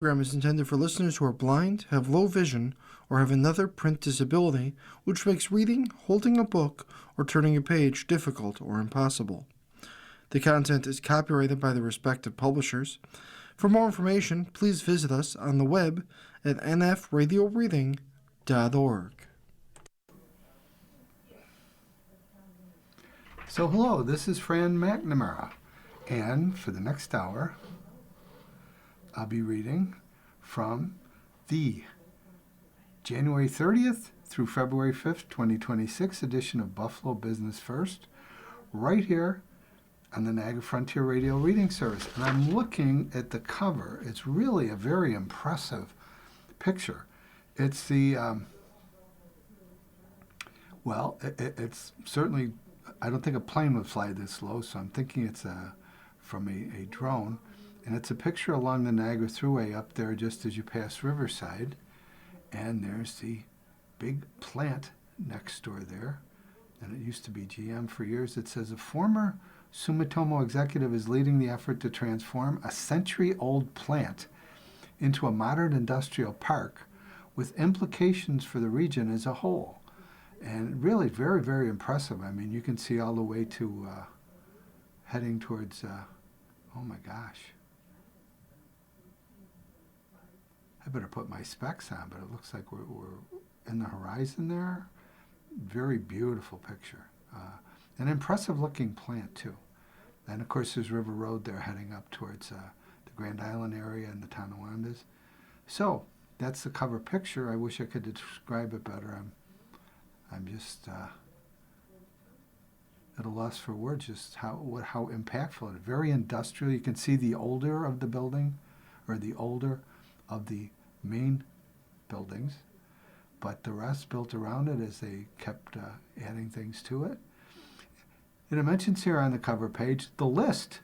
Program is intended for listeners who are blind, have low vision, or have another print disability, which makes reading, holding a book, or turning a page difficult or impossible. The content is copyrighted by the respective publishers. For more information, please visit us on the web at nfradioreading.org. So hello, this is Fran McNamara, and for the next hour, I'll be reading from the January 30th through February 5th, 2026 edition of Buffalo Business First, right here on the Niagara Frontier Radio Reading Service. And I'm looking at the cover. It's really a very impressive picture. It's the, it's certainly, I don't think a plane would fly this low, so I'm thinking it's from a drone. And it's a picture along the Niagara Thruway up there just as you pass Riverside. And there's the big plant next door there. And it used to be GM for years. It says, a former Sumitomo executive is leading the effort to transform a century-old plant into a modern industrial park with implications for the region as a whole. And really very, very impressive. I mean, you can see all the way to heading towards, oh my gosh. I better put my specs on, but it looks like we're in the horizon there. Very beautiful picture. An impressive looking plant too. And of course there's River Road there heading up towards the Grand Island area and the Tonawondas. So that's the cover picture. I wish I could describe it better. I'm just at a loss for words just how impactful it is. Very industrial. You can see the older of the building, or the older of the main buildings, but the rest built around it as they kept adding things to it. And it mentions here on the cover page, the list.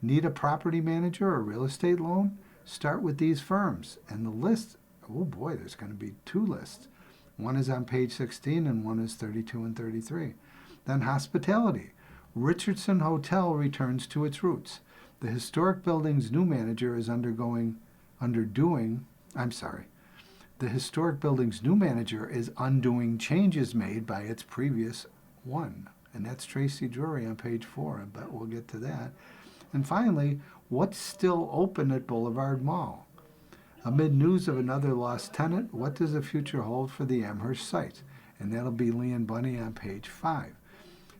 Need a property manager or real estate loan? Start with these firms. And the list, oh boy, there's going to be two lists. One is on page 16 and one is 32 and 33. Then hospitality. Richardson Hotel returns to its roots. The historic building's new manager is The historic building's new manager is undoing changes made by its previous one. And that's Tracy Drury on page 4. I bet we'll get to that. And finally, what's still open at Boulevard Mall? Amid news of another lost tenant, what does the future hold for the Amherst site? And that'll be Lee and Bunny on page 5.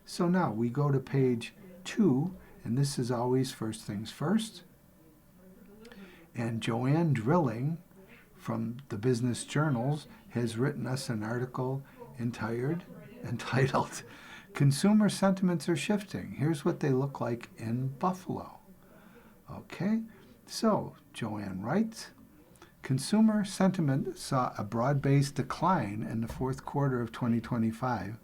So now we go to page 2, and this is always first things first. And Joanne Drilling from the Business Journals has written us an article entitled Consumer Sentiments Are Shifting. Here's what they look like in Buffalo. Okay, so Joanne writes, consumer sentiment saw a broad-based decline in the fourth quarter of 2025,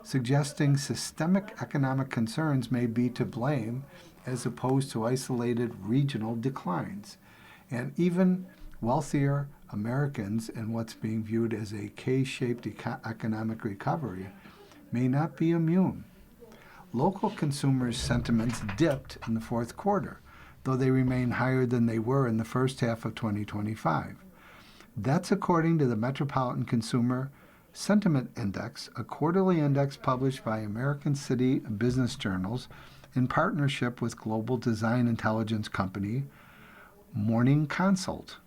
suggesting systemic economic concerns may be to blame as opposed to isolated regional declines. And even wealthier Americans in what's being viewed as a K-shaped economic recovery may not be immune. Local consumers' sentiments dipped in the fourth quarter, though they remain higher than they were in the first half of 2025. That's according to the Metropolitan Consumer Sentiment Index, a quarterly index published by American City Business Journals in partnership with global design intelligence company Morning Consult.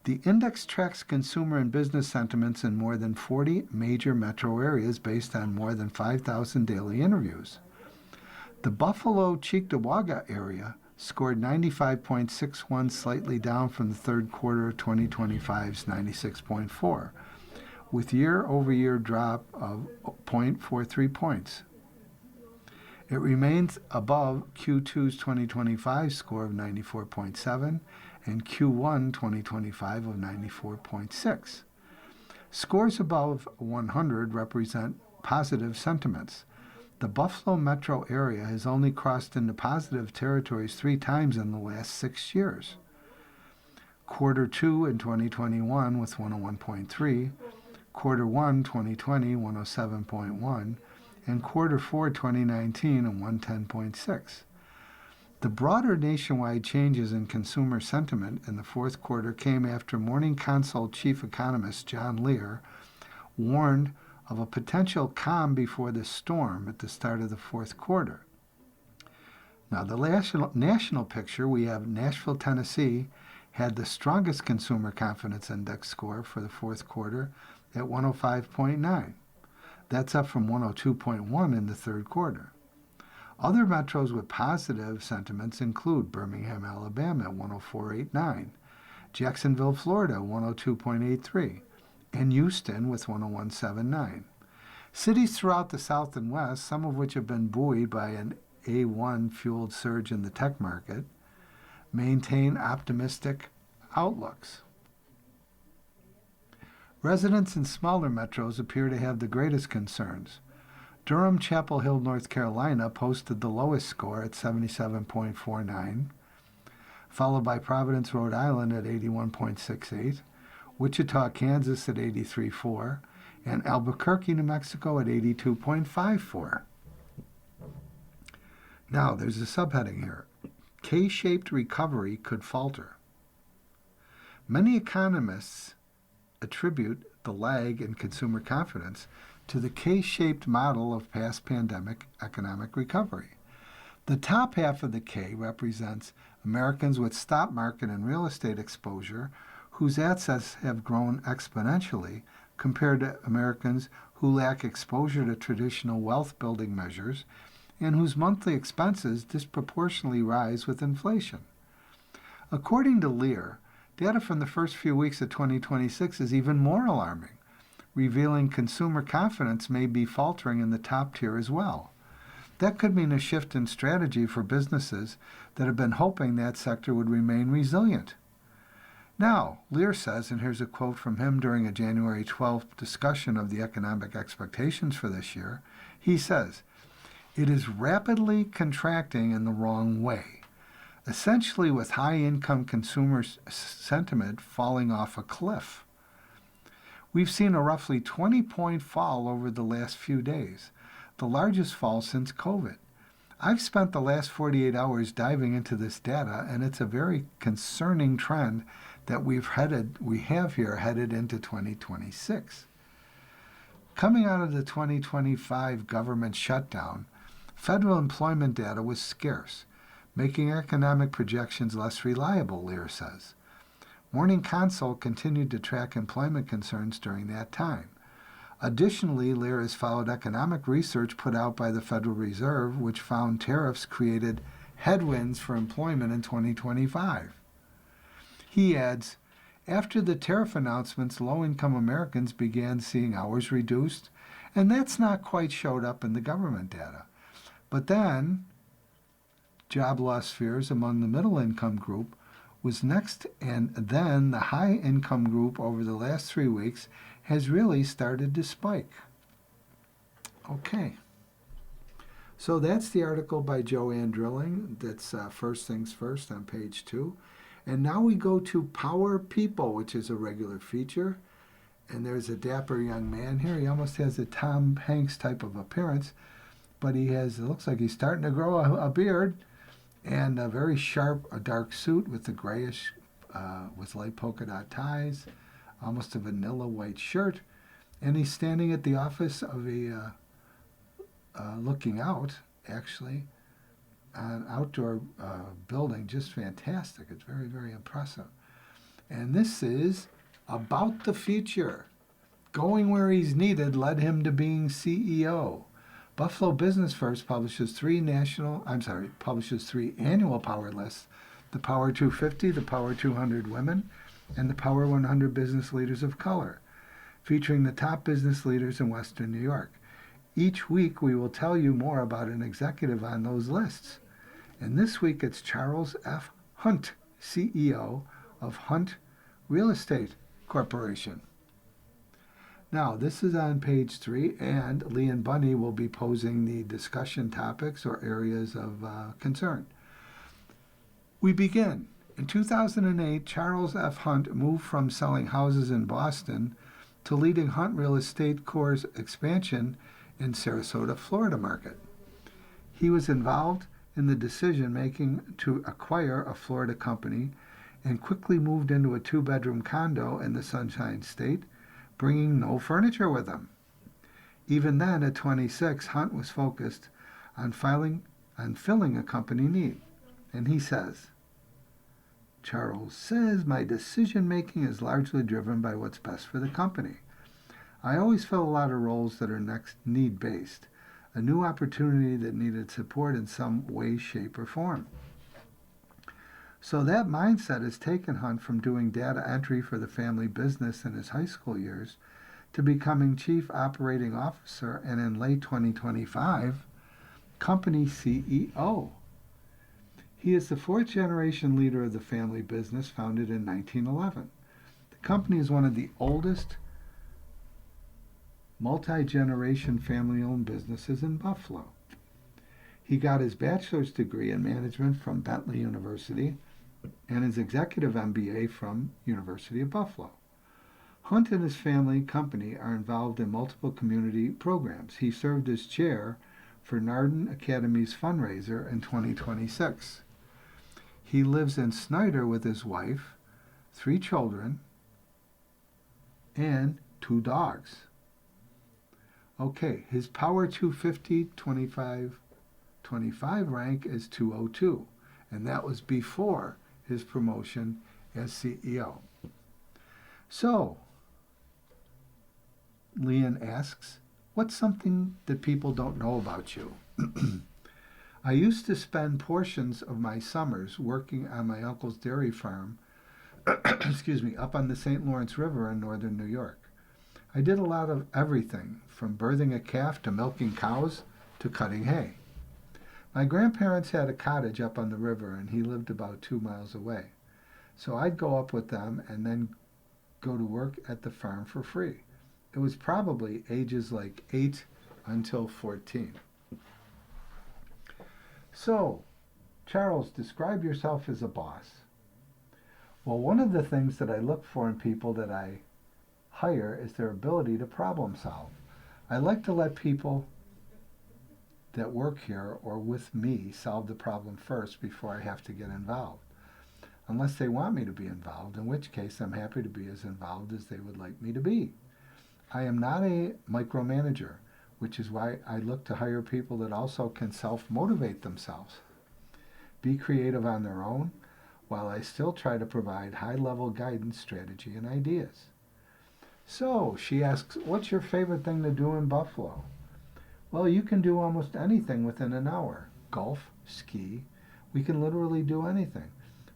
The index tracks consumer and business sentiments in more than 40 major metro areas based on more than 5,000 daily interviews. The Buffalo-Cheektowaga area scored 95.61, slightly down from the third quarter of 2025's 96.4, with year-over-year drop of 0.43 points. It remains above Q2's 2025 score of 94.7 and Q1 2025 of 94.6. Scores above 100 represent positive sentiments. The Buffalo metro area has only crossed into positive territories 3 times in the last 6 years. Quarter 2 in 2021 with 101.3, Quarter 1 2020 107.1, and Quarter 4 2019 and 110.6. The broader nationwide changes in consumer sentiment in the fourth quarter came after Morning Consult chief economist John Lear warned of a potential calm before the storm at the start of the fourth quarter. Now, the national picture, we have Nashville, Tennessee, had the strongest consumer confidence index score for the fourth quarter at 105.9. That's up from 102.1 in the third quarter. Other metros with positive sentiments include Birmingham, Alabama at 104.89, Jacksonville, Florida 102.83, and Houston with 101.79. Cities throughout the South and West, some of which have been buoyed by an A1-fueled surge in the tech market, maintain optimistic outlooks. Residents in smaller metros appear to have the greatest concerns. Durham, Chapel Hill, North Carolina posted the lowest score at 77.49, followed by Providence, Rhode Island at 81.68, Wichita, Kansas at 83.4, and Albuquerque, New Mexico at 82.54. Now, there's a subheading here. K-shaped recovery could falter. Many economists attribute the lag in consumer confidence to the K-shaped model of past pandemic economic recovery. The top half of the K represents Americans with stock market and real estate exposure whose assets have grown exponentially compared to Americans who lack exposure to traditional wealth-building measures and whose monthly expenses disproportionately rise with inflation. According to Lear, data from the first few weeks of 2026 is even more alarming, revealing consumer confidence may be faltering in the top tier as well. That could mean a shift in strategy for businesses that have been hoping that sector would remain resilient. Now, Lear says, and here's a quote from him during a January 12th discussion of the economic expectations for this year, he says, "It is rapidly contracting in the wrong way, essentially with high-income consumer sentiment falling off a cliff. We've seen a roughly 20-point fall over the last few days, the largest fall since COVID. I've spent the last 48 hours diving into this data, and it's a very concerning trend that we have here headed into 2026. Coming out of the 2025 government shutdown, federal employment data was scarce, making economic projections less reliable, Lear says. Morning Consult continued to track employment concerns during that time. Additionally, Lear has followed economic research put out by the Federal Reserve, which found tariffs created headwinds for employment in 2025. He adds, after the tariff announcements, low-income Americans began seeing hours reduced, and that's not quite showed up in the government data. But then, job loss fears among the middle-income group was next, and then the high-income group over the last 3 weeks has really started to spike. Okay. So that's the article by Joanne Drilling. That's First Things First on page 2. And now we go to Power People, which is a regular feature. And there's a dapper young man here. He almost has a Tom Hanks type of appearance, but he has, it looks like he's starting to grow a beard and a very sharp, a dark suit with the grayish, with light polka dot ties, almost a vanilla white shirt. And he's standing at the office of a, looking out, actually, an outdoor building, just fantastic. It's very, very impressive. And this is About the Future. Going where he's needed led him to being CEO. Buffalo Business First publishes three annual power lists: the Power 250, the Power 200 Women, and the Power 100 Business Leaders of Color, featuring the top business leaders in Western New York. Each week we will tell you more about an executive on those lists. And this week it's Charles F. Hunt, CEO of Hunt Real Estate Corporation. Now, this is on page 3, and Lee and Bunny will be posing the discussion topics or areas of concern. We begin. In 2008, Charles F. Hunt moved from selling houses in Boston to leading Hunt Real Estate Corp's expansion in Sarasota, Florida market. He was involved in the decision making to acquire a Florida company and quickly moved into a 2-bedroom condo in the Sunshine State, bringing no furniture with him. Even then, at 26, Hunt was focused on filling a company need. And he says, Charles says, my decision making is largely driven by what's best for the company. I always fill a lot of roles that are next need-based, a new opportunity that needed support in some way, shape, or form. So that mindset has taken Hunt from doing data entry for the family business in his high school years to becoming Chief Operating Officer and in late 2025, company CEO. He is the 4th-generation leader of the family business founded in 1911. The company is one of the oldest multi-generation family-owned businesses in Buffalo. He got his bachelor's degree in management from Bentley University and his executive MBA from University of Buffalo. Hunt and his family company are involved in multiple community programs. He served as chair for Narden Academy's fundraiser in 2026. He lives in Snyder with his wife, 3 children, and 2 dogs. Okay, his Power 250 25 rank is 202, and that was before his promotion as CEO. So, Leon asks, what's something that people don't know about you? I used to spend portions of my summers working on my uncle's dairy farm, up on the St. Lawrence River in northern New York. I did a lot of everything, from birthing a calf to milking cows to cutting hay. My grandparents had a cottage up on the river, and he lived about 2 miles away. So I'd go up with them and then go to work at the farm for free. It was probably ages like 8 until 14. So, Charles, describe yourself as a boss. Well, one of the things that I look for in people that I hire is their ability to problem solve. I like to let people that work here or with me solve the problem first before I have to get involved. Unless they want me to be involved, in which case I'm happy to be as involved as they would like me to be. I am not a micromanager, which is why I look to hire people that also can self-motivate themselves, be creative on their own, while I still try to provide high-level guidance, strategy, and ideas. So, she asks, what's your favorite thing to do in Buffalo? Well, you can do almost anything within an hour. Golf, ski, we can literally do anything.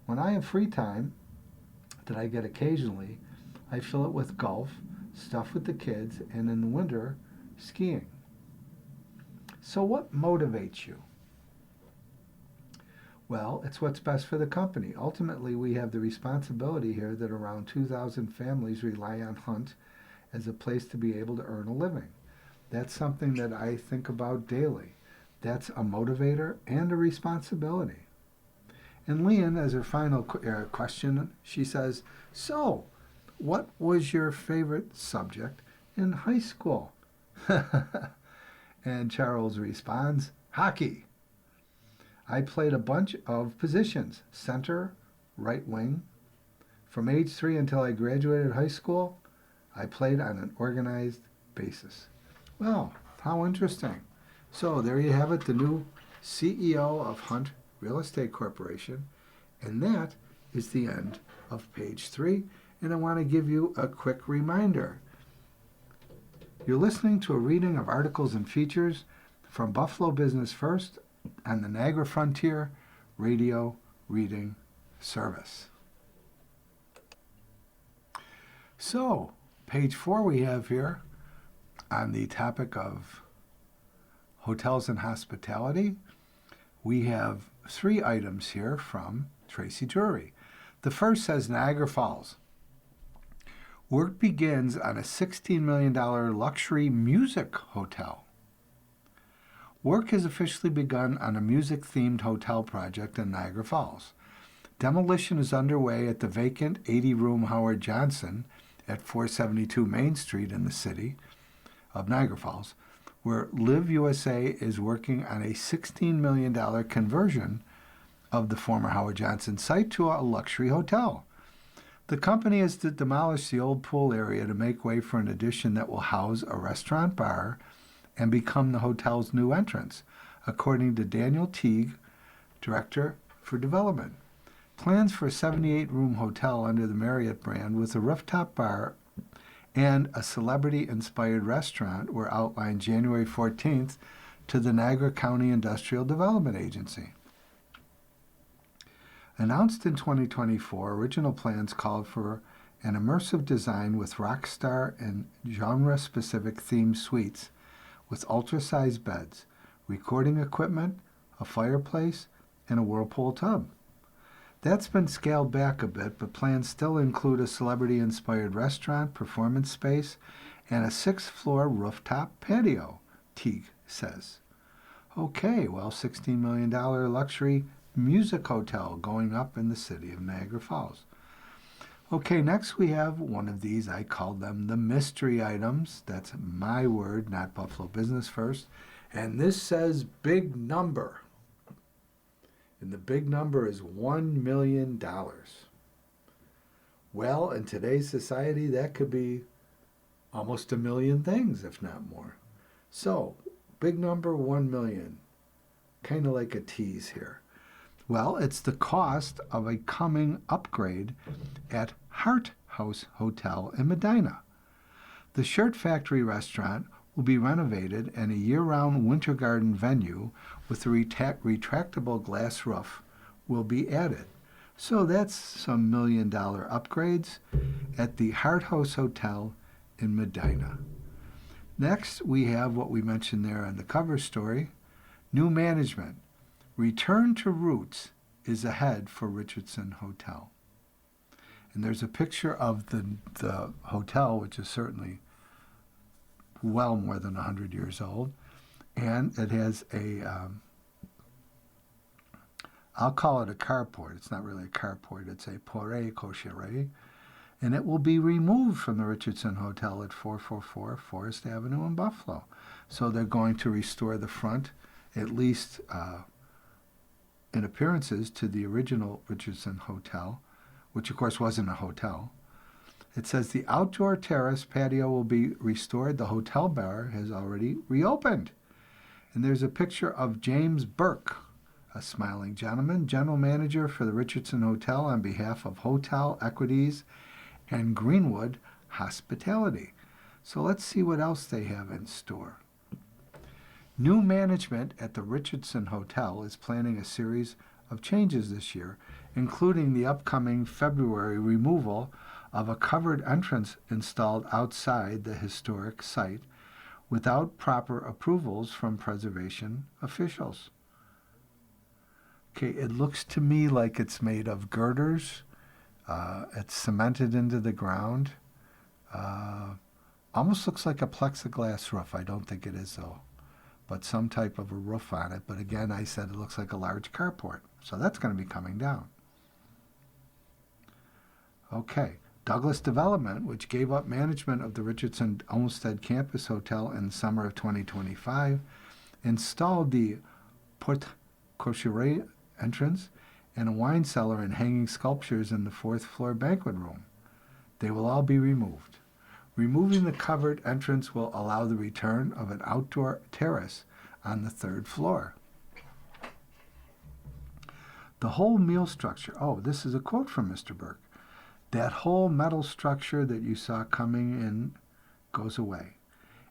When I have free time that I get occasionally, I fill it with golf, stuff with the kids, and in the winter, skiing. So what motivates you? Well, it's what's best for the company. Ultimately, we have the responsibility here that around 2,000 families rely on Hunt as a place to be able to earn a living. That's something that I think about daily. That's a motivator and a responsibility. And Leon, as her final question, she says, so, what was your favorite subject in high school? And Charles responds, hockey. I played a bunch of positions, center, right wing. From age 3 until I graduated high school, I played on an organized basis. Well, how interesting. So there you have it, the new CEO of Hunt Real Estate Corporation. And that is the end of page 3. And I want to give you a quick reminder. You're listening to a reading of articles and features from Buffalo Business First on the Niagara Frontier Radio Reading Service. So, page 4 we have here on the topic of hotels and hospitality. We have 3 items here from Tracy Drury. The first says Niagara Falls. Work begins on a $16 million luxury music hotel. Work has officially begun on a music-themed hotel project in Niagara Falls. Demolition is underway at the vacant 80-room Howard Johnson at 472 Main Street in the city of Niagara Falls, where Live USA is working on a $16 million conversion of the former Howard Johnson site to a luxury hotel. The company is to demolish the old pool area to make way for an addition that will house a restaurant bar and become the hotel's new entrance, according to Daniel Teague, Director for Development. Plans for a 78-room hotel under the Marriott brand with a rooftop bar and a celebrity-inspired restaurant were outlined January 14th to the Niagara County Industrial Development Agency. Announced in 2024, original plans called for an immersive design with rock star and genre-specific themed suites with ultra-sized beds, recording equipment, a fireplace, and a whirlpool tub. That's been scaled back a bit, but plans still include a celebrity-inspired restaurant, performance space, and a 6th-floor rooftop patio, Teague says. Okay, well, $16 million luxury music hotel going up in the city of Niagara Falls. Okay, next we have one of these. I call them the mystery items. That's my word, not Buffalo Business First. And this says big number. And the big number is $1 million. Well, in today's society, that could be almost 1 million things, if not more. So, big number, 1 million. Kind of like a tease here. Well, it's the cost of a coming upgrade at Hart House Hotel in Medina. The Shirt Factory restaurant will be renovated and a year-round winter garden venue with a retractable glass roof will be added. So that's some $1 million upgrades at the Hart House Hotel in Medina. Next, we have what we mentioned there on the cover story, new management. Return to roots is ahead for Richardson Hotel. And there's a picture of the hotel, which is certainly well more than 100 years old. And it has a, I'll call it a carport. It's not really a carport. It's a porte cochere. And it will be removed from the Richardson Hotel at 444 Forest Avenue in Buffalo. So they're going to restore the front, at least in appearances, to the original Richardson Hotel, which of course wasn't a hotel. It says the outdoor terrace patio will be restored. The hotel bar has already reopened. And there's a picture of James Burke, a smiling gentleman, general manager for the Richardson Hotel on behalf of Hotel Equities and Greenwood Hospitality. So let's see what else they have in store. New management at the Richardson Hotel is planning a series of changes this year, including the upcoming February removal of a covered entrance installed outside the historic site without proper approvals from preservation officials. Okay, it looks to me like it's made of girders. It's cemented into the ground. Almost looks like a plexiglass roof. I don't think it is, though, but some type of a roof on it. But again, I said it looks like a large carport. So that's going to be coming down. Okay. Douglas Development, which gave up management of the Richardson Olmsted Campus Hotel in the summer of 2025, installed the porte cochere entrance and a wine cellar and hanging sculptures in the 4th floor banquet room. They will all be removed. Removing the covered entrance will allow the return of an outdoor terrace on the 3rd floor. The whole meal structure, this is a quote from Mr. Burke. That whole metal structure that you saw coming in goes away.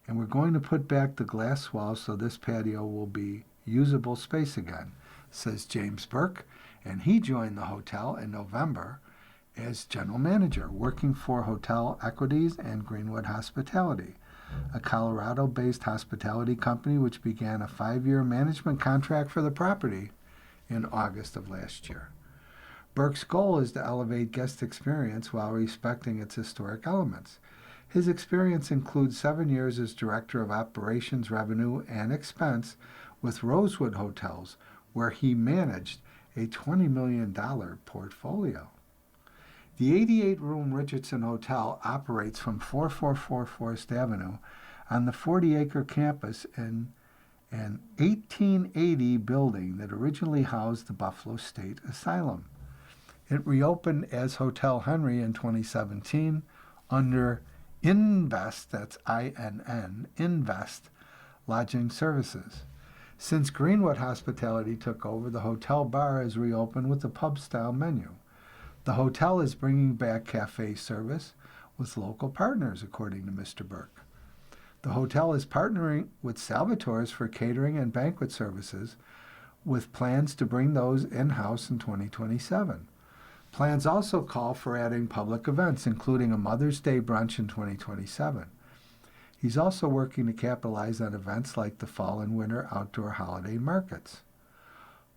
And we're going to put back the glass walls so this patio will be usable space again, says James Burke. And he joined the hotel in November as general manager, working for Hotel Equities and Greenwood Hospitality, a Colorado-based hospitality company which began a 5-year management contract for the property in August of last year. Burke's goal is to elevate guest experience while respecting its historic elements. His experience includes 7 years as Director of Operations, Revenue, and Expense with Rosewood Hotels, where he managed a $20 million portfolio. The 88-room Richardson Hotel operates from 444 Forest Avenue on the 40-acre campus in an 1880 building that originally housed the Buffalo State Asylum. It reopened as Hotel Henry in 2017 under Invest, that's INN, Invest Lodging Services. Since Greenwood Hospitality took over, the hotel bar has reopened with a pub-style menu. The hotel is bringing back cafe service with local partners, according to Mr. Burke. The hotel is partnering with Salvatore's for catering and banquet services, with plans to bring those in-house in 2027. Plans also call for adding public events, including a Mother's Day brunch in 2027. He's also working to capitalize on events like the fall and winter outdoor holiday markets.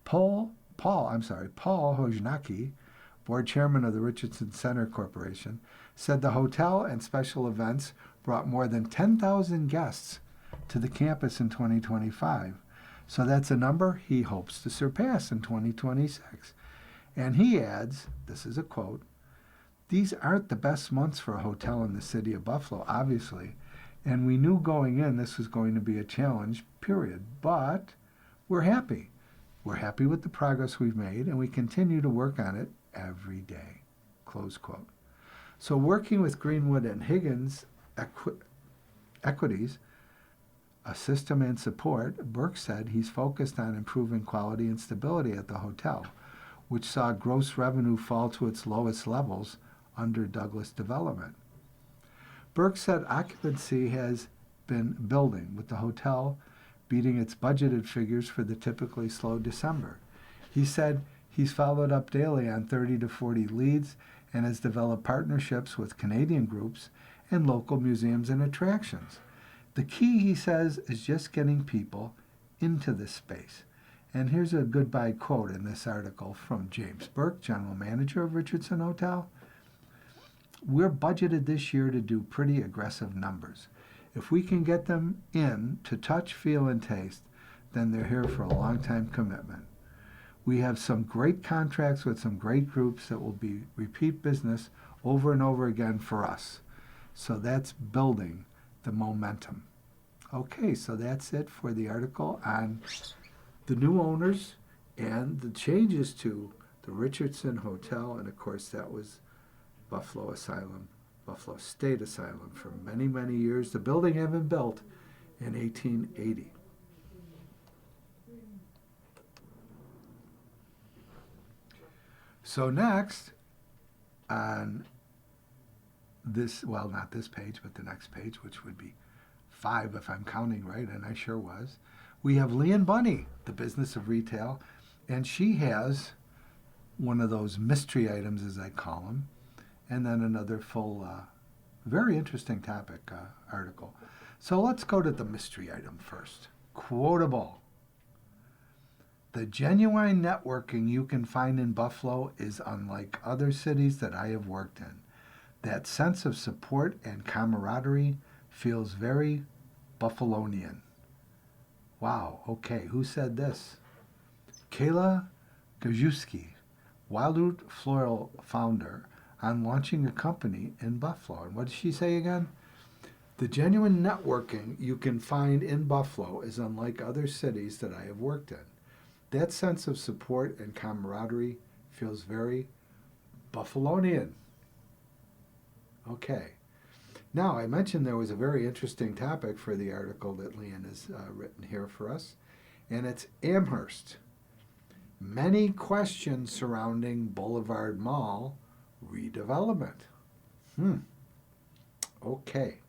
Paul Hojnacki, board chairman of the Richardson Center Corporation, said the hotel and special events brought more than 10,000 guests to the campus in 2025. So that's a number he hopes to surpass in 2026. And he adds, this is a quote, "These aren't the best months for a hotel in the city of Buffalo, obviously, and we knew going in this was going to be a challenge, period. But we're happy. We're happy with the progress we've made, and we continue to work on it every day." Close quote. So working with Greenwood and Higgins Equities, a system and support, Burke said he's focused on improving quality and stability at the hotel, which saw gross revenue fall to its lowest levels under Douglas development. Burke said occupancy has been building, with the hotel beating its budgeted figures for the typically slow December. He said he's followed up daily on 30 to 40 leads and has developed partnerships with Canadian groups and local museums and attractions. The key, he says, is just getting people into this space. And here's a goodbye quote in this article from James Burke, general manager of Richardson Hotel. "We're budgeted this year to do pretty aggressive numbers. If we can get them in to touch, feel, and taste, then they're here for a long-time commitment. We have some great contracts with some great groups that will be repeat business over and over again for us. So that's building the momentum." Okay, so that's it for the article on the new owners and the changes to the Richardson Hotel. And of course, that was Buffalo Asylum, Buffalo State Asylum for many, many years. The building had been built in 1880. So next, on this, well, not this page, but the next page, which would be 5 if I'm counting right, and I sure was, we have Leanne Bunny, The Business of Retail, and she has one of those mystery items, as I call them, and then another full, very interesting topic article. So let's go to the mystery item first. Quotable. "The genuine networking you can find in Buffalo is unlike other cities that I have worked in. That sense of support and camaraderie feels very Buffalonian." Wow, okay, who said this? Kayla Gajewski, Wildroot Floral founder, on launching a company in Buffalo. And what did she say again? "The genuine networking you can find in Buffalo is unlike other cities that I have worked in. That sense of support and camaraderie feels very Buffalonian." Okay. Now, I mentioned there was a very interesting topic for the article that Leanne has written here for us, and it's Amherst. Many questions surrounding Boulevard Mall redevelopment. Okay.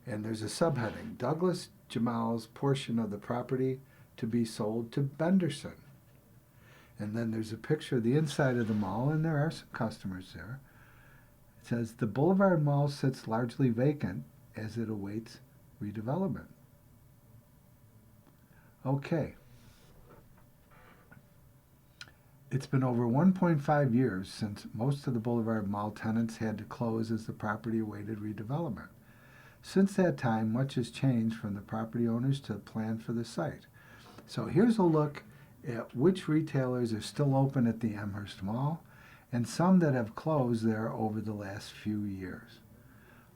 And there's a subheading, Douglas Jamal's portion of the property to be sold to Benderson. And then there's a picture of the inside of the mall, and there are some customers there. It says, "The Boulevard Mall sits largely vacant as it awaits redevelopment." Okay. It's been over 1.5 years since most of the Boulevard Mall tenants had to close as the property awaited redevelopment. Since that time, much has changed from the property owners to the plan for the site. So here's a look at which retailers are still open at the Amherst Mall and some that have closed there over the last few years.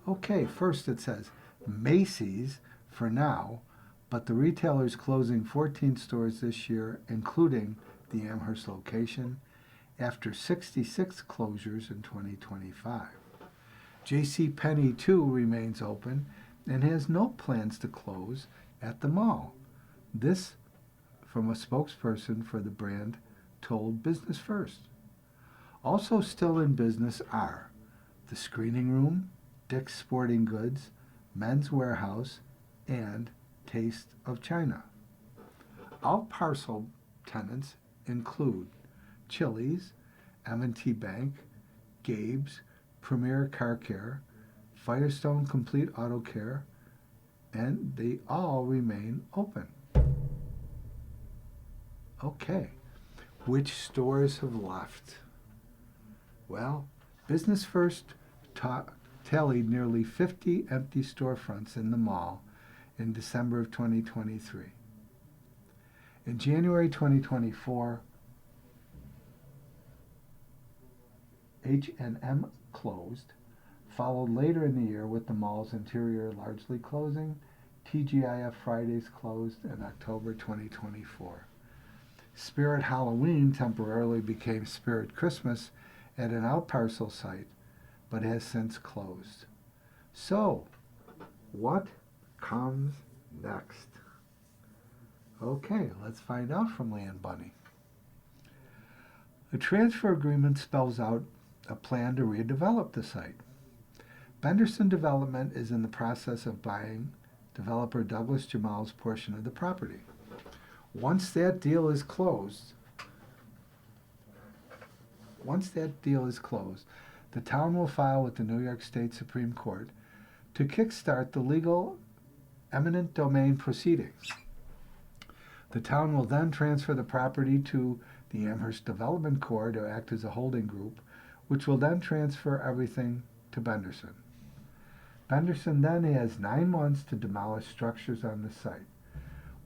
Okay, first it says, Macy's for now, but the retailer is closing 14 stores this year, including the Amherst location, after 66 closures in 2025. JCPenney, too, remains open and has no plans to close at the mall. This from a spokesperson for the brand told Business First. Also still in business are the Screening Room, Dick's Sporting Goods, Men's Warehouse, and Taste of China. Out-parcel tenants include Chili's, M&T Bank, Gabe's, Premier Car Care, Firestone Complete Auto Care, and they all remain open. Okay, which stores have left? Well, Business First tallied nearly 50 empty storefronts in the mall in December of 2023. In January 2024, H&M closed, followed later in the year with the mall's interior largely closing. TGIF Fridays closed in October 2024. Spirit Halloween temporarily became Spirit Christmas at an outparcel site, but has since closed. So, what comes next? Okay, let's find out from Land Bunny. The transfer agreement spells out a plan to redevelop the site. Benderson Development is in the process of buying developer Douglas Jamal's portion of the property. Once that deal is closed, the town will file with the New York State Supreme Court to kickstart the legal eminent domain proceedings. The town will then transfer the property to the Amherst Development Corps to act as a holding group, which will then transfer everything to Benderson. Benderson then has 9 months to demolish structures on the site.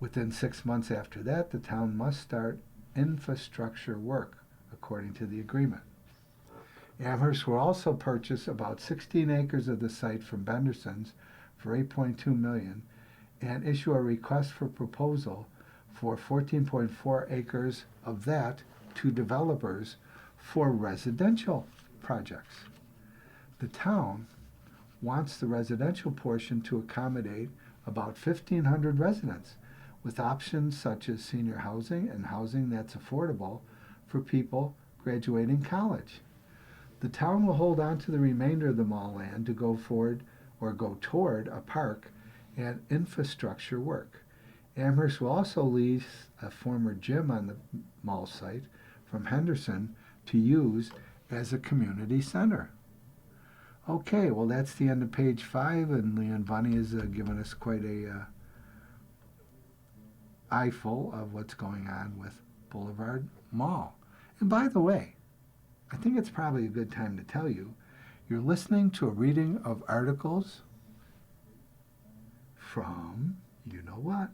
Within 6 months after that, the town must start infrastructure work, according to the agreement. Amherst will also purchase about 16 acres of the site from Benderson's for $8.2 million and issue a request for proposal for 14.4 acres of that to developers for residential projects. The town wants the residential portion to accommodate about 1,500 residents, with options such as senior housing and housing that's affordable for people graduating college. The town will hold on to the remainder of the mall land to go toward a park and infrastructure work. Amherst will also lease a former gym on the mall site from Henderson to use as a community center. Okay, well, that's the end of page 5, and Land Bunny has given us quite a eyeful of what's going on with Boulevard Mall. And by the way, I think it's probably a good time to tell you, you're listening to a reading of articles from, you know what,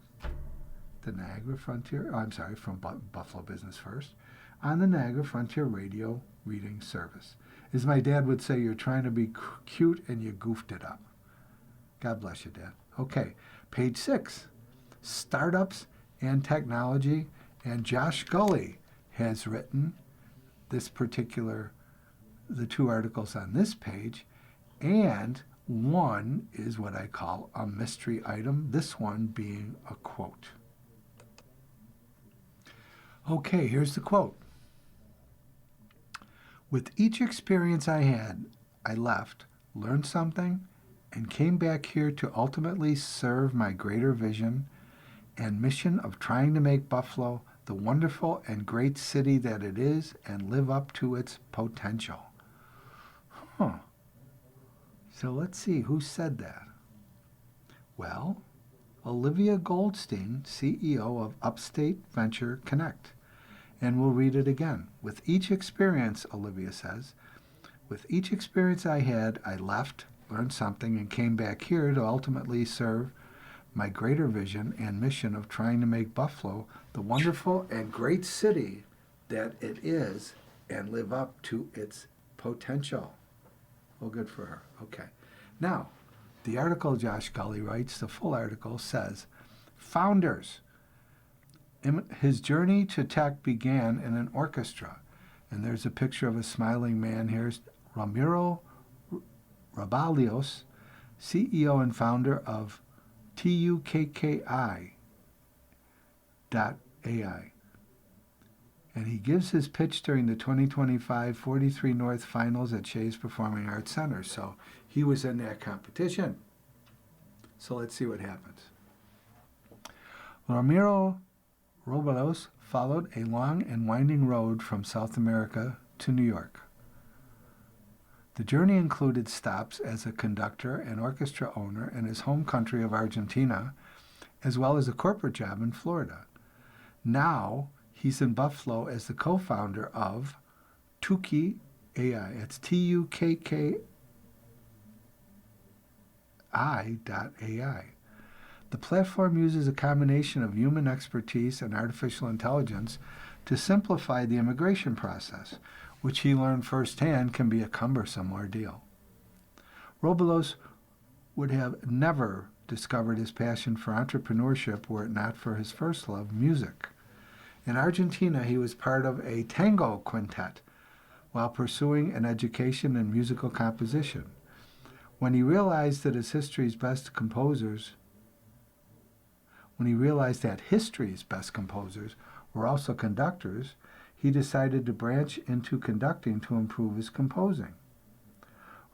the Niagara Frontier, from Buffalo Business First, on the Niagara Frontier Radio Reading Service. As my dad would say, you're trying to be cute and you goofed it up. God bless you, Dad. Okay, page 6, startups and technology, and Josh Gully has written the 2 articles on this page, and one is what I call a mystery item, this one being a quote. Okay, here's the quote. With each experience I had, I left, learned something, and came back here to ultimately serve my greater vision and mission of trying to make Buffalo the wonderful and great city that it is and live up to its potential. So let's see, who said that? Well, Olivia Goldstein, CEO of Upstate Venture Connect. And we'll read it again. With each experience, Olivia says, with each experience I had, I left, learned something, and came back here to ultimately serve my greater vision and mission of trying to make Buffalo the wonderful and great city that it is and live up to its potential. Well, good for her. Okay. Now, The article Josh Gully writes, the full article says, Founders. His journey to tech began in an orchestra. And there's a picture of a smiling man here, Ramiro Rabalios, CEO and founder of TUKKI.ai. And he gives his pitch during the 2025 43 North Finals at Shays Performing Arts Center. So he was in that competition. So let's see what happens. Ramiro Robalos followed a long and winding road from South America to New York. The journey included stops as a conductor and orchestra owner in his home country of Argentina, as well as a corporate job in Florida. Now, he's in Buffalo as the co-founder of Tukki AI. It's TUKKI.ai. The platform uses a combination of human expertise and artificial intelligence to simplify the immigration process, which he learned firsthand can be a cumbersome ordeal. Robalos would have never discovered his passion for entrepreneurship were it not for his first love, music. In Argentina, he was part of a tango quintet while pursuing an education in musical composition. When he realized that history's best composers were also conductors, he decided to branch into conducting to improve his composing.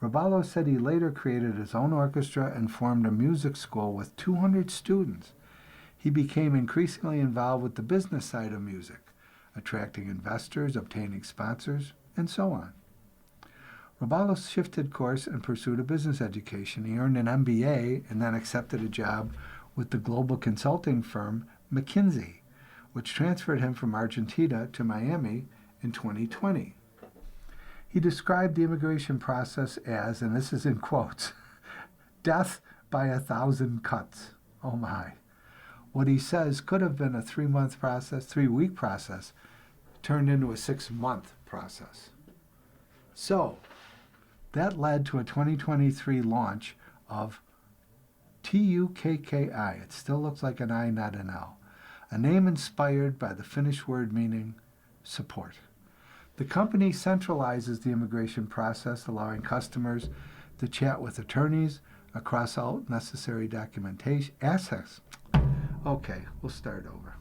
Roballo said he later created his own orchestra and formed a music school with 200 students. He became increasingly involved with the business side of music, attracting investors, obtaining sponsors, and so on. Roballo shifted course and pursued a business education. He earned an MBA and then accepted a job with the global consulting firm McKinsey, which transferred him from Argentina to Miami in 2020. He described the immigration process as, and this is in quotes, death by 1,000 cuts. Oh my. What he says could have been a 3-week process, turned into a 6-month process. So, that led to a 2023 launch of TUKKI. It still looks like an I, not an L. A name inspired by the Finnish word meaning support. The company centralizes the immigration process, allowing customers to chat with attorneys across all necessary documentation assets. Okay, we'll start over.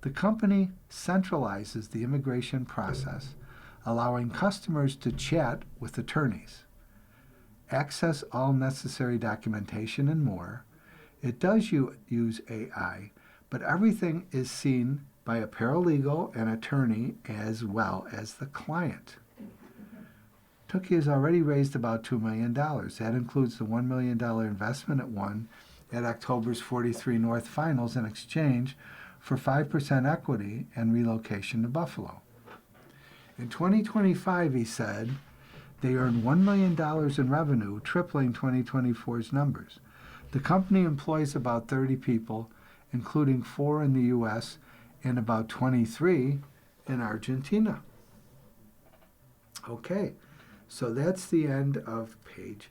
The company centralizes the immigration process, allowing customers to chat with attorneys, access all necessary documentation, and more. It does use AI, but everything is seen by a paralegal and attorney as well as the client. Tukki has already raised about $2 million. That includes the $1 million investment it won at October's 43 North Finals in exchange for 5% equity and relocation to Buffalo. In 2025, he said, they earned $1 million in revenue, tripling 2024's numbers. The company employs about 30 people, including 4 in the U.S. and about 23 in Argentina. Okay, so that's the end of page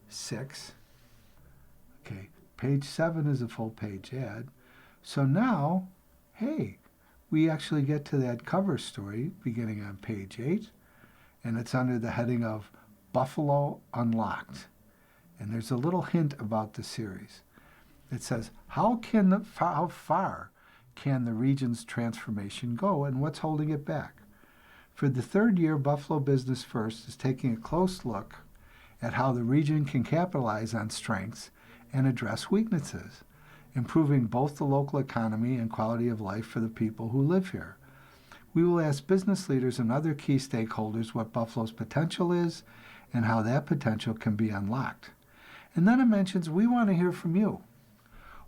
6. Okay, page 7 is a full-page ad. So now, hey, we actually get to that cover story beginning on page 8, and it's under the heading of Buffalo Unlocked. And there's a little hint about the series. It says, how far can the region's transformation go, and what's holding it back? For the third year, Buffalo Business First is taking a close look at how the region can capitalize on strengths and address weaknesses, improving both the local economy and quality of life for the people who live here. We will ask business leaders and other key stakeholders what Buffalo's potential is and how that potential can be unlocked. And then it mentions, we want to hear from you.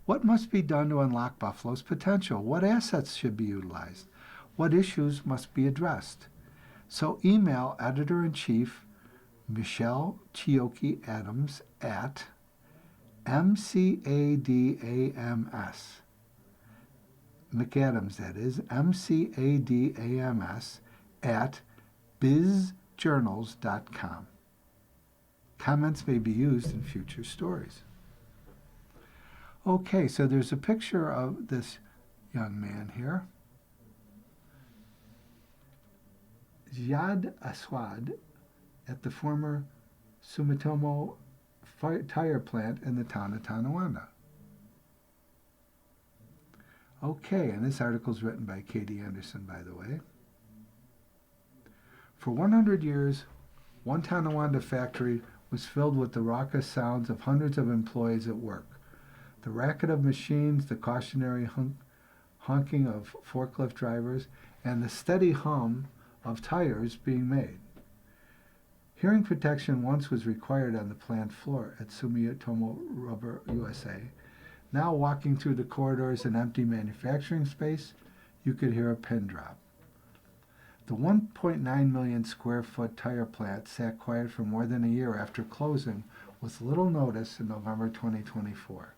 What must be done to unlock Buffalo's potential? What assets should be utilized? What issues must be addressed? So email Editor-in-Chief Michelle Chioki Adams at MCADAMS. McAdams, that is, MCADAMS at bizjournals.com. Comments may be used in future stories. Okay, so there's a picture of this young man here. Ziad Aswad at the former Sumitomo tire plant in the town of Tonawanda. Okay, and this article is written by Katie Anderson, by the way. For 100 years, one Tonawanda factory was filled with the raucous sounds of hundreds of employees at work. The racket of machines, the cautionary honking of forklift drivers, and the steady hum of tires being made. Hearing protection once was required on the plant floor at Sumitomo Rubber USA. Now walking through the corridors in empty manufacturing space, you could hear a pin drop. The 1.9 million square foot tire plant sat quiet for more than a year after closing with little notice in November 2024.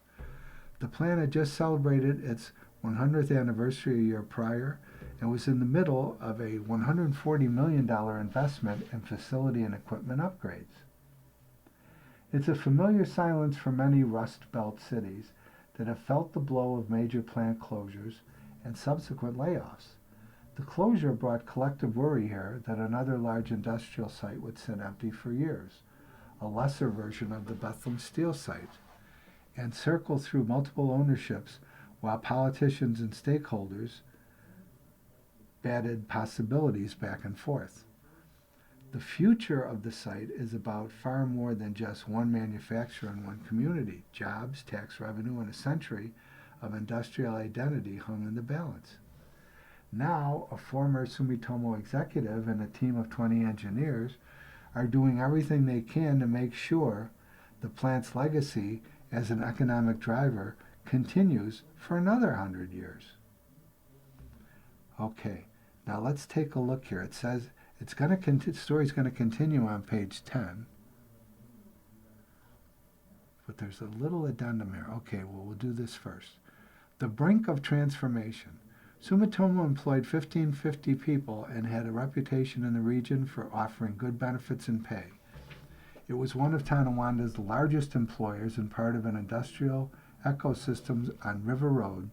The plant had just celebrated its 100th anniversary a year prior and was in the middle of a $140 million investment in facility and equipment upgrades. It's a familiar silence for many Rust Belt cities that have felt the blow of major plant closures and subsequent layoffs. The closure brought collective worry here that another large industrial site would sit empty for years, a lesser version of the Bethlehem Steel site, and circle through multiple ownerships while politicians and stakeholders batted possibilities back and forth. The future of the site is about far more than just one manufacturer in one community. Jobs, tax revenue, and a century of industrial identity hung in the balance. Now, a former Sumitomo executive and a team of 20 engineers are doing everything they can to make sure the plant's legacy as an economic driver continues for another 100 years. Okay, now let's take a look here. It says the story's going to continue on page 10. But there's a little addendum here. Okay, well, we'll do this first. The brink of transformation. Sumitomo employed 1,550 people and had a reputation in the region for offering good benefits and pay. It was one of Tonawanda's largest employers and part of an industrial ecosystem on River Road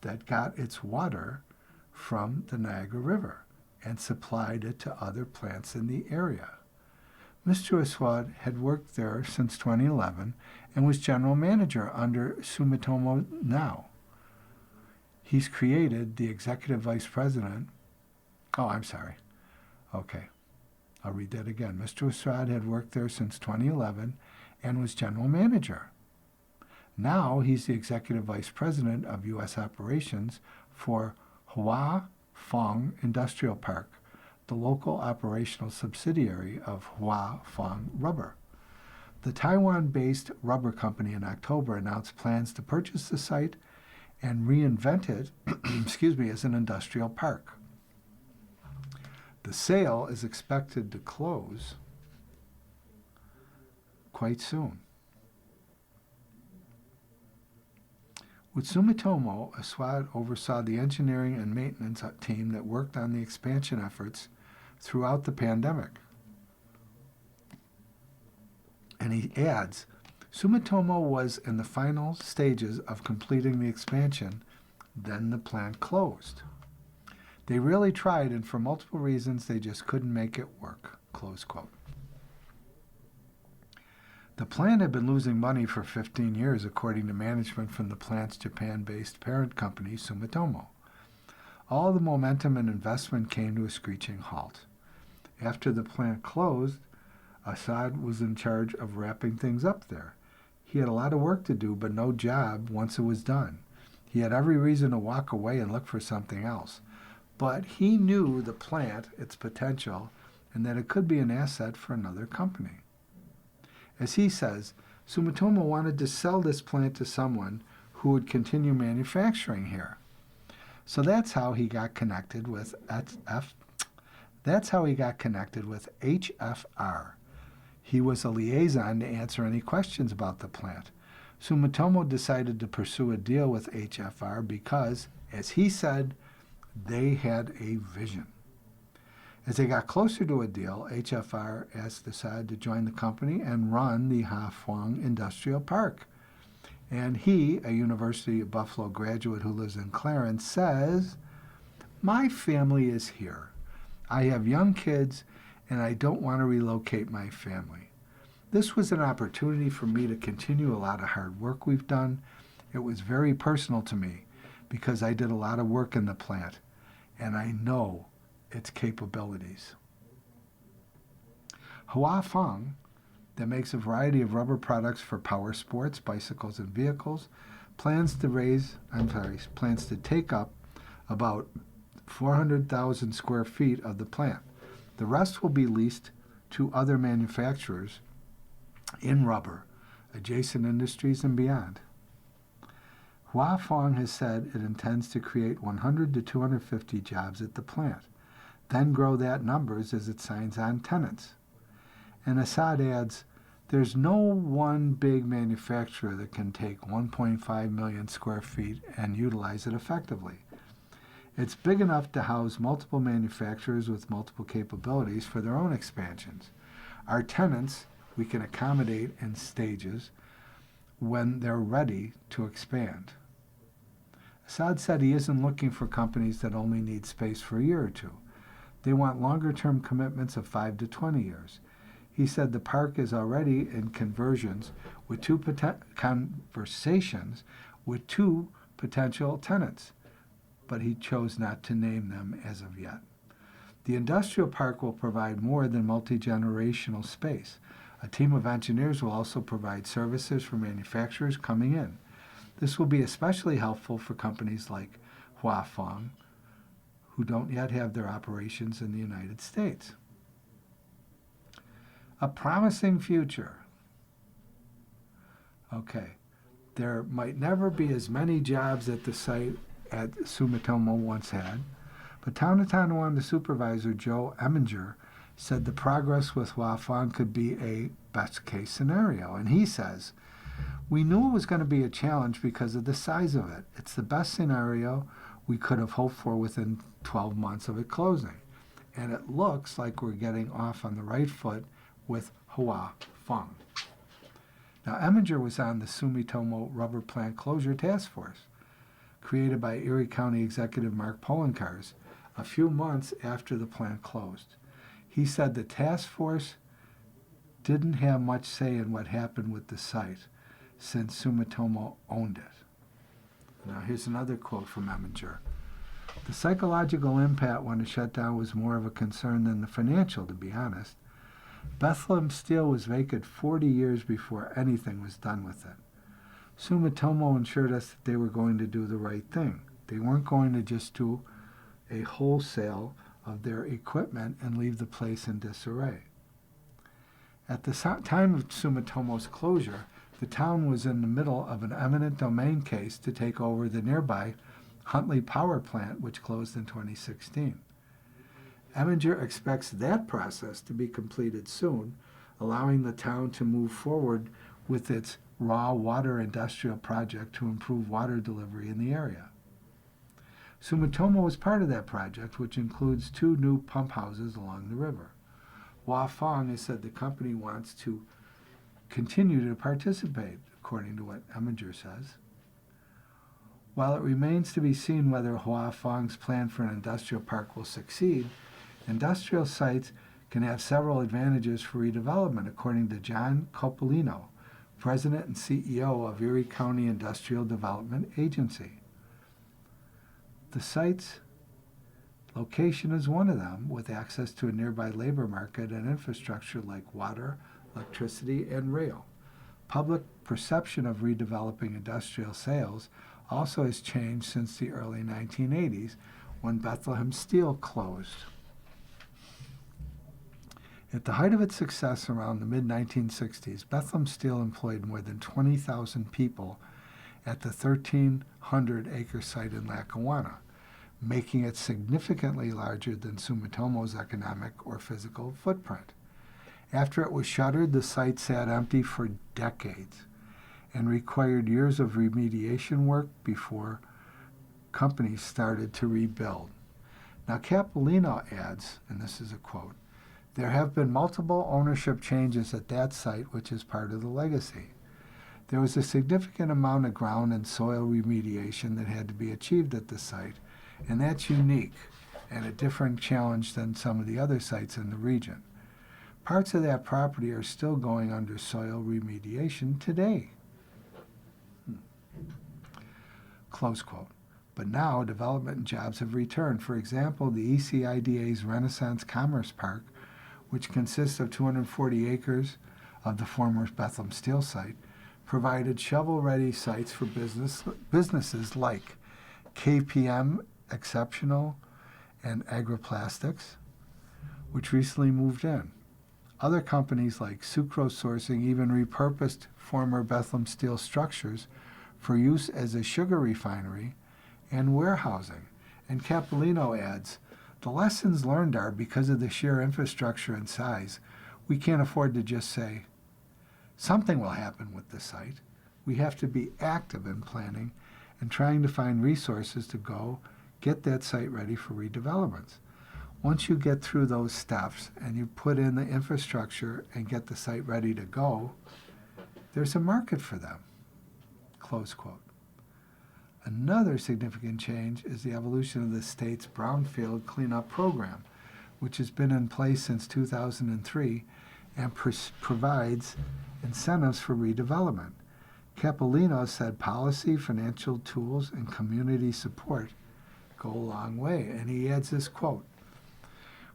that got its water from the Niagara River and supplied it to other plants in the area. Mr. Aswad had worked there since 2011 and was general manager under Sumitomo now. He's created the executive vice president. Oh, I'm sorry. Okay, I'll read that again. Mr. Aswad had worked there since 2011 and was general manager. Now he's the executive vice president of U.S. operations for Hua Fong Industrial Park, the local operational subsidiary of Hua Fong Rubber. The Taiwan-based rubber company in October announced plans to purchase the site and reinvent it as an industrial park. The sale is expected to close quite soon. With Sumitomo, Aswad oversaw the engineering and maintenance team that worked on the expansion efforts throughout the pandemic. And he adds, Sumitomo was in the final stages of completing the expansion, then the plant closed. They really tried, and for multiple reasons, they just couldn't make it work, close quote. The plant had been losing money for 15 years, according to management from the plant's Japan-based parent company, Sumitomo. All the momentum and investment came to a screeching halt. After the plant closed, Aswad was in charge of wrapping things up there. He had a lot of work to do, but no job once it was done. He had every reason to walk away and look for something else. But he knew the plant, its potential, and that it could be an asset for another company. As he says, Sumitomo wanted to sell this plant to someone who would continue manufacturing here. So that's how he got connected with HFR. He was a liaison to answer any questions about the plant. Sumitomo decided to pursue a deal with HFR because, as he said, they had a vision. As they got closer to a deal, HFR asked Assad to join the company and run the Haiphong Industrial Park. And he, a University of Buffalo graduate who lives in Clarence, says, "My family is here. I have young kids, and I don't want to relocate my family. This was an opportunity for me to continue a lot of hard work we've done. It was very personal to me because I did a lot of work in the plant, and I know its capabilities." Haiphong, that makes a variety of rubber products for power sports, bicycles, and vehicles, plans to take up about 400,000 square feet of the plant. The rest will be leased to other manufacturers in rubber, adjacent industries, and beyond. Haiphong has said it intends to create 100 to 250 jobs at the plant, then grow that numbers as it signs on tenants. And Assad adds, "There's no one big manufacturer that can take 1.5 million square feet and utilize it effectively. It's big enough to house multiple manufacturers with multiple capabilities for their own expansions. Our tenants we can accommodate in stages when they're ready to expand." Assad said he isn't looking for companies that only need space for a year or two. They want longer-term commitments of 5 to 20 years. He said the park is already in conversations with two potential tenants, but he chose not to name them as of yet. The industrial park will provide more than multi-generational space. A team of engineers will also provide services for manufacturers coming in. This will be especially helpful for companies like Haiphong, who don't yet have their operations in the United States. A promising future. Okay, there might never be as many jobs at the site as Sumitomo once had, but Town of Tonawanda supervisor Joe Eminger said the progress with Haiphong could be a best-case scenario. And he says, "We knew it was going to be a challenge because of the size of it. It's the best scenario we could have hoped for within 12 months of it closing. And it looks like we're getting off on the right foot with Haiphong." Now, Eminger was on the Sumitomo Rubber Plant Closure Task Force, created by Erie County Executive Mark Poloncarz a few months after the plant closed. He said the task force didn't have much say in what happened with the site since Sumitomo owned it. Now, here's another quote from Eminger. "The psychological impact when it shut down was more of a concern than the financial, to be honest. Bethlehem Steel was vacant 40 years before anything was done with it. Sumitomo assured us that they were going to do the right thing. They weren't going to just do a wholesale of their equipment and leave the place in disarray." At the time of Sumitomo's closure, the town was in the middle of an eminent domain case to take over the nearby Huntley Power Plant, which closed in 2016. Eminger expects that process to be completed soon, allowing the town to move forward with its raw water industrial project to improve water delivery in the area. Sumitomo is part of that project, which includes 2 new pump houses along the river. Haiphong has said the company wants to continue to participate, according to what Eminger says. While it remains to be seen whether Haiphong's plan for an industrial park will succeed, industrial sites can have several advantages for redevelopment, according to John Copolino, President and CEO of Erie County Industrial Development Agency. The site's location is one of them, with access to a nearby labor market and infrastructure like water, electricity, and rail. Public perception of redeveloping industrial sales also has changed since the early 1980s, when Bethlehem Steel closed. At the height of its success around the mid-1960s, Bethlehem Steel employed more than 20,000 people at the 1,300-acre site in Lackawanna, making it significantly larger than Sumitomo's economic or physical footprint. After it was shuttered, the site sat empty for decades and required years of remediation work before companies started to rebuild. Now, Capolino adds, and this is a quote, "There have been multiple ownership changes at that site, which is part of the legacy. There was a significant amount of ground and soil remediation that had to be achieved at the site, and that's unique and a different challenge than some of the other sites in the region. Parts of that property are still going under soil remediation today." Close quote. But now development and jobs have returned. For example, the ECIDA's Renaissance Commerce Park, which consists of 240 acres of the former Bethlehem Steel site, provided shovel-ready sites for businesses like KPM Exceptional and Agroplastics, which recently moved in. Other companies like Sucrose Sourcing even repurposed former Bethlehem Steel structures for use as a sugar refinery and warehousing. And Capolino adds, "The lessons learned are, because of the sheer infrastructure and size, we can't afford to just say, something will happen with the site. We have to be active in planning and trying to find resources to go get that site ready for redevelopments. Once you get through those steps and you put in the infrastructure and get the site ready to go, there's a market for them." Close quote. Another significant change is the evolution of the state's brownfield cleanup program, which has been in place since 2003 and provides incentives for redevelopment. Capolino said policy, financial tools, and community support go a long way. And he adds this quote,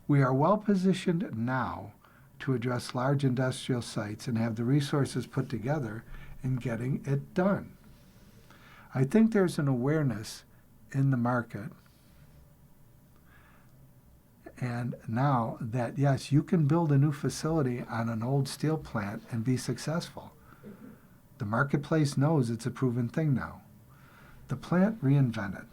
"We are well positioned now to address large industrial sites and have the resources put together in getting it done. I think there's an awareness in the market and now that, yes, you can build a new facility on an old steel plant and be successful. The marketplace knows it's a proven thing now. The plant reinvented.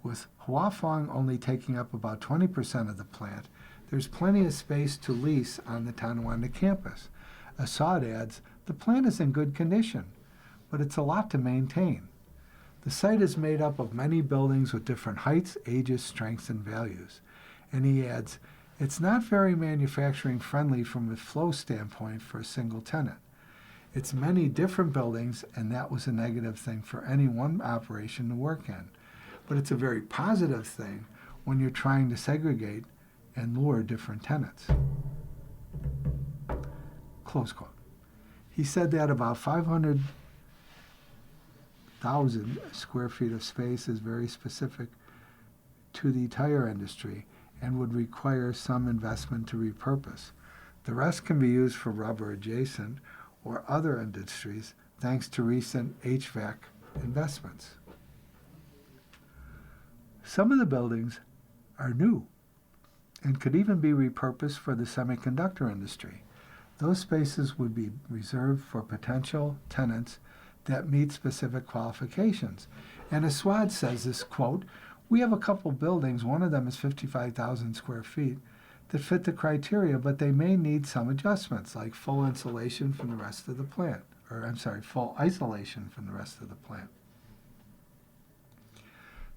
With Huafong only taking up about 20% of the plant, there's plenty of space to lease on the Tonawanda campus." Assad adds, "The plant is in good condition, but it's a lot to maintain. The site is made up of many buildings with different heights, ages, strengths, and values." And he adds, "It's not very manufacturing friendly from a flow standpoint for a single tenant. It's many different buildings, and that was a negative thing for any one operation to work in. But it's a very positive thing when you're trying to segregate and lure different tenants." Close quote. He said that about 500,000 square feet of space is very specific to the tire industry and would require some investment to repurpose. The rest can be used for rubber adjacent or other industries thanks to recent HVAC investments. Some of the buildings are new and could even be repurposed for the semiconductor industry. Those spaces would be reserved for potential tenants that meet specific qualifications. And Aswad says this quote, "We have a couple buildings, one of them is 55,000 square feet, that fit the criteria, but they may need some adjustments, like full insulation from the rest of the plant, full isolation from the rest of the plant.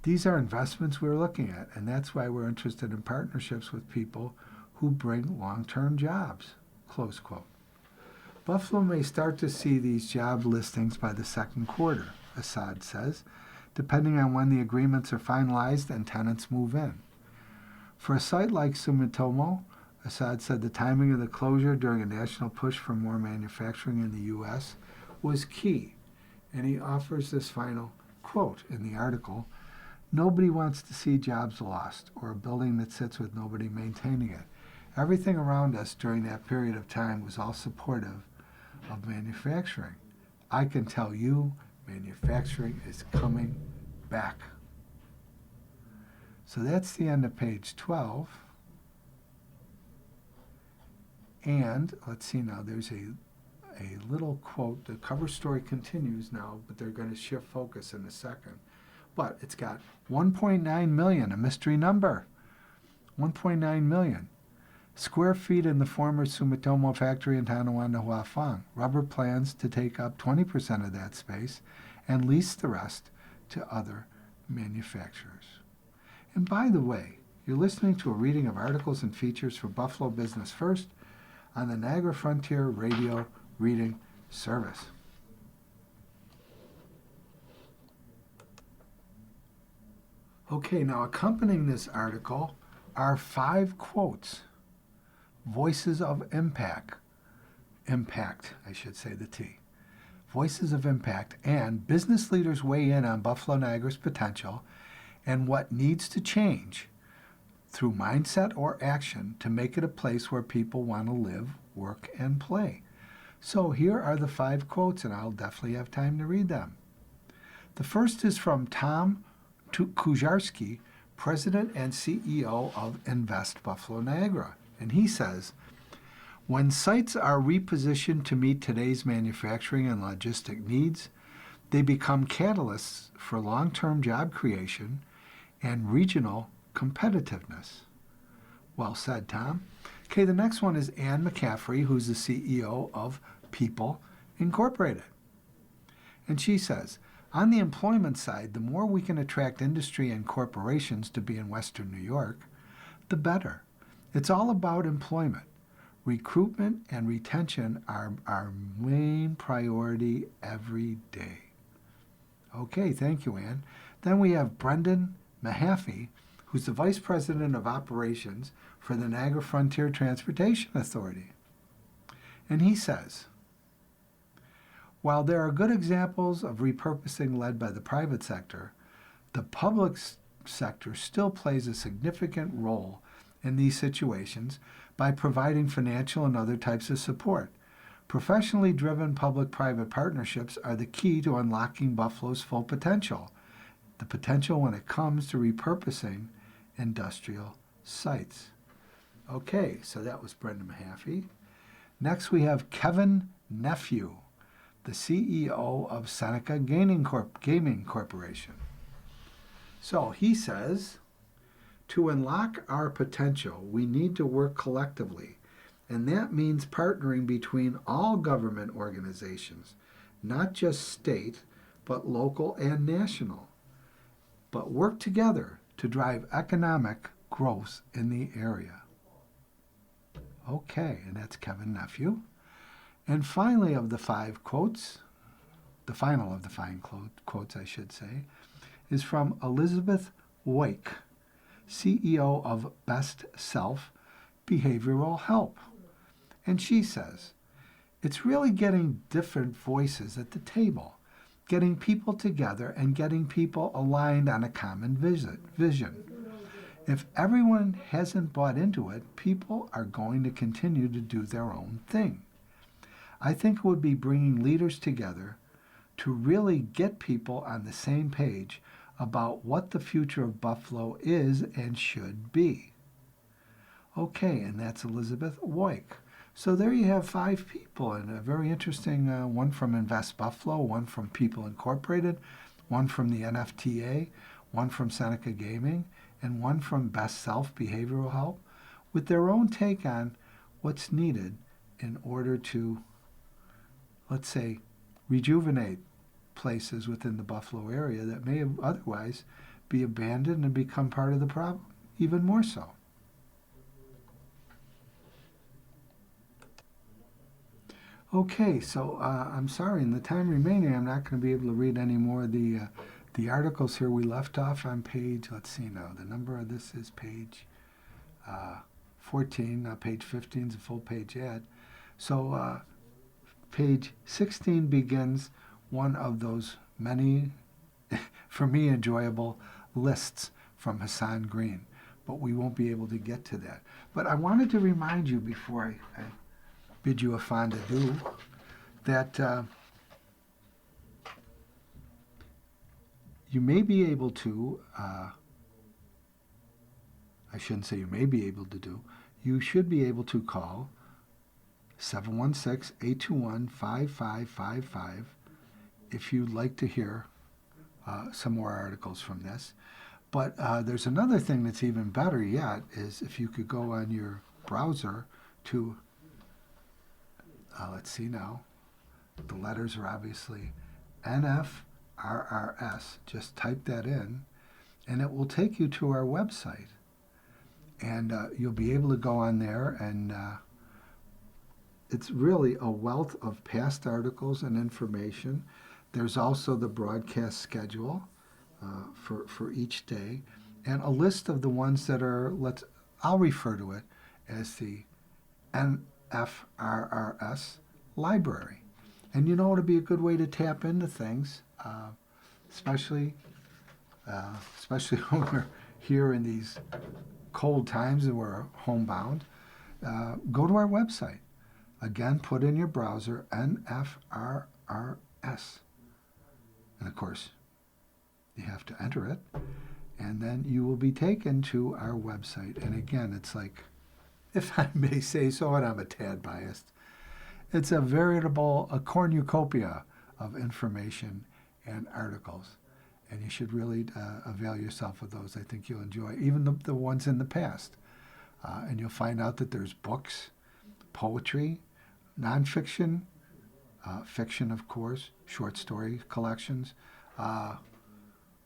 These are investments we're looking at, and that's why we're interested in partnerships with people who bring long-term jobs." Close quote. Buffalo may start to see these job listings by the second quarter, Assad says, depending on when the agreements are finalized and tenants move in. For a site like Sumitomo, Assad said the timing of the closure during a national push for more manufacturing in the U.S. was key, and he offers this final quote in the article, "Nobody wants to see jobs lost or a building that sits with nobody maintaining it. Everything around us during that period of time was all supportive of manufacturing. I can tell you, manufacturing is coming back." So that's the end of page 12. And let's see now, there's a little quote. The cover story continues now, but they're going to shift focus in a second. But it's got 1.9 million, a mystery number. 1.9 million square feet in the former Sumitomo factory in Tonawanda, Huafong. Rubber plans to take up 20% of that space and lease the rest to other manufacturers. And by the way, You're listening to a reading of articles and features for Buffalo Business First on the Niagara Frontier Radio Reading Service. Okay, now accompanying this article are 5 quotes. Voices of Impact. Impact, I should say the T. Voices of Impact, and business leaders weigh in on Buffalo Niagara's potential and what needs to change through mindset or action to make it a place where people want to live, work, and play. So here are the 5 quotes, and I'll definitely have time to read them. The first is from Tom Kujarski, President and CEO of Invest Buffalo Niagara. And he says, when sites are repositioned to meet today's manufacturing and logistic needs, they become catalysts for long-term job creation and regional competitiveness. Well said, Tom. Okay, the next one is Ann McCaffrey, who's the CEO of People Incorporated. And she says, on the employment side, the more we can attract industry and corporations to be in Western New York, the better. It's all about employment. Recruitment and retention are our main priority every day. Okay, thank you, Ann. Then we have Brendan Mahaffey, who's the Vice President of Operations for the Niagara Frontier Transportation Authority. And he says, while there are good examples of repurposing led by the private sector, the public sector still plays a significant role in these situations by providing financial and other types of support. Professionally driven public-private partnerships are the key to unlocking Buffalo's full potential, the potential when it comes to repurposing industrial sites. Okay, so that was Brendan Mahaffey. Next we have Kevin Nephew, the CEO of Seneca Gaming Corporation. So he says, to unlock our potential, we need to work collectively, and that means partnering between all government organizations, not just state, but local and national, but work together to drive economic growth in the area. Okay, and that's Kevin Nephew. And finally of the 5 quotes, the final of the 5 quotes, I should say, is from Elizabeth Wake, CEO of Best Self Behavioral Help. And she says, it's really getting different voices at the table, getting people together and getting people aligned on a common vision. If everyone hasn't bought into it, people are going to continue to do their own thing. I think it would be bringing leaders together to really get people on the same page about what the future of Buffalo is and should be. Okay, and that's Elizabeth Wake. So there you have 5 people, and a very interesting one from Invest Buffalo, one from People Incorporated, one from the NFTA, one from Seneca Gaming, and one from Best Self Behavioral Help, with their own take on what's needed in order to, let's say, rejuvenate places within the Buffalo area that may otherwise be abandoned and become part of the problem, even more so. Okay, so I'm sorry, in the time remaining, I'm not going to be able to read any more of the articles here. We left off on page, let's see now, the number of this is page 14, page 15 is a full page ad. So page 16 begins one of those many, for me, enjoyable lists from Hassan Green, but we won't be able to get to that. But I wanted to remind you before I bid you a fond adieu that you may be able to, I shouldn't say you may be able to do, you should be able to call 716-821-5555 if you'd like to hear some more articles from this. But there's another thing that's even better yet, is if you could go on your browser to, let's see now, the letters are obviously NFRRS. Just type that in, and it will take you to our website. And you'll be able to go on there, and it's really a wealth of past articles and information. There's also the broadcast schedule for each day, and a list of the ones that are, I'll refer to it as the NFRRS library. And you know, it'll be a good way to tap into things, especially when we're here in these cold times and we're homebound. Go to our website. Again, put in your browser NFRRS. And of course, you have to enter it. And then you will be taken to our website. And again, it's like, if I may say so, and I'm a tad biased, it's a veritable cornucopia of information and articles. And you should really avail yourself of those. I think you'll enjoy, even the ones in the past. And you'll find out that there's books, poetry, nonfiction, fiction, of course, short story collections,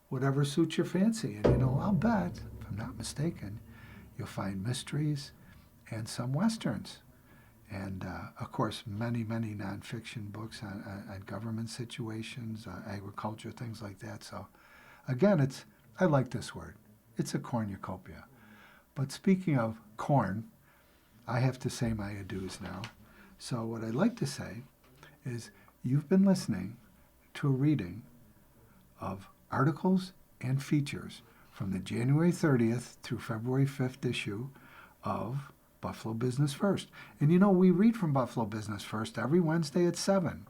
whatever suits your fancy. And, I'll bet, if I'm not mistaken, you'll find mysteries and some Westerns. And, of course, many, many nonfiction books on government situations, agriculture, things like that. So, again, I like this word. It's a cornucopia. But speaking of corn, I have to say my adieus now. So what I'd like to say is you've been listening to a reading of articles and features from the January 30th through February 5th issue of Buffalo Business First. And we read from Buffalo Business First every Wednesday at 7.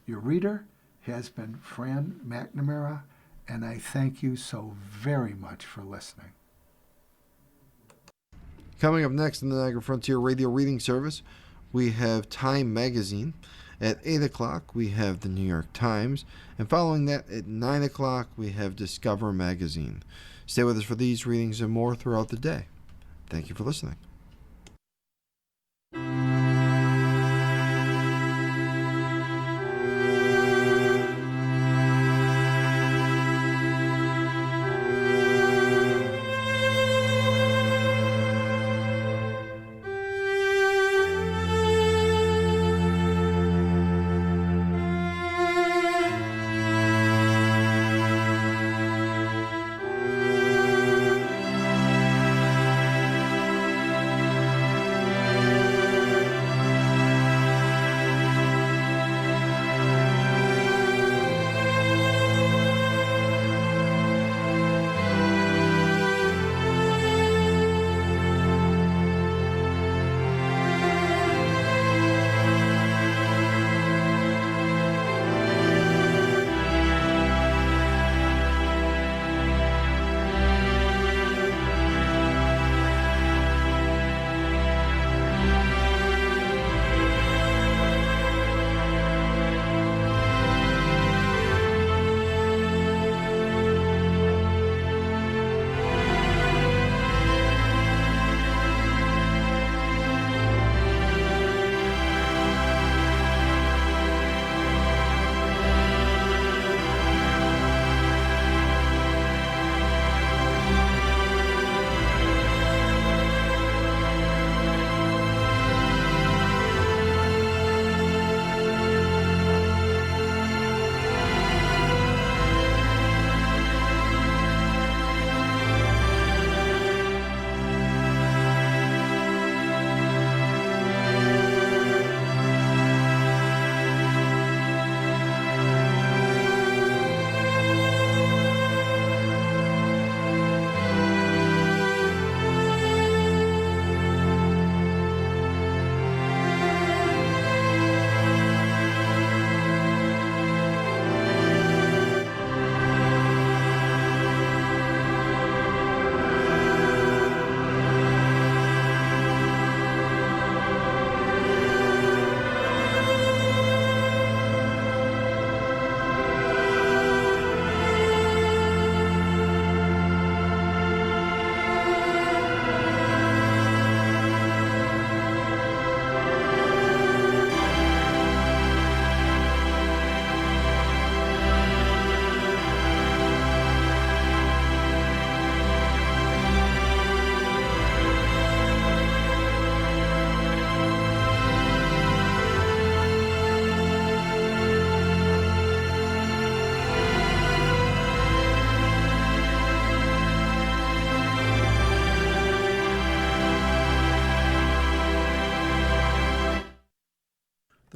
Your reader has been Fran McNamara, and I thank you so very much for listening. Coming up next in the Niagara Frontier Radio Reading Service, we have Time Magazine. At 8 o'clock, we have the New York Times. And following that, at 9 o'clock, we have Discover Magazine. Stay with us for these readings and more throughout the day. Thank you for listening.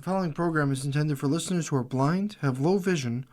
The following program is intended for listeners who are blind, have low vision,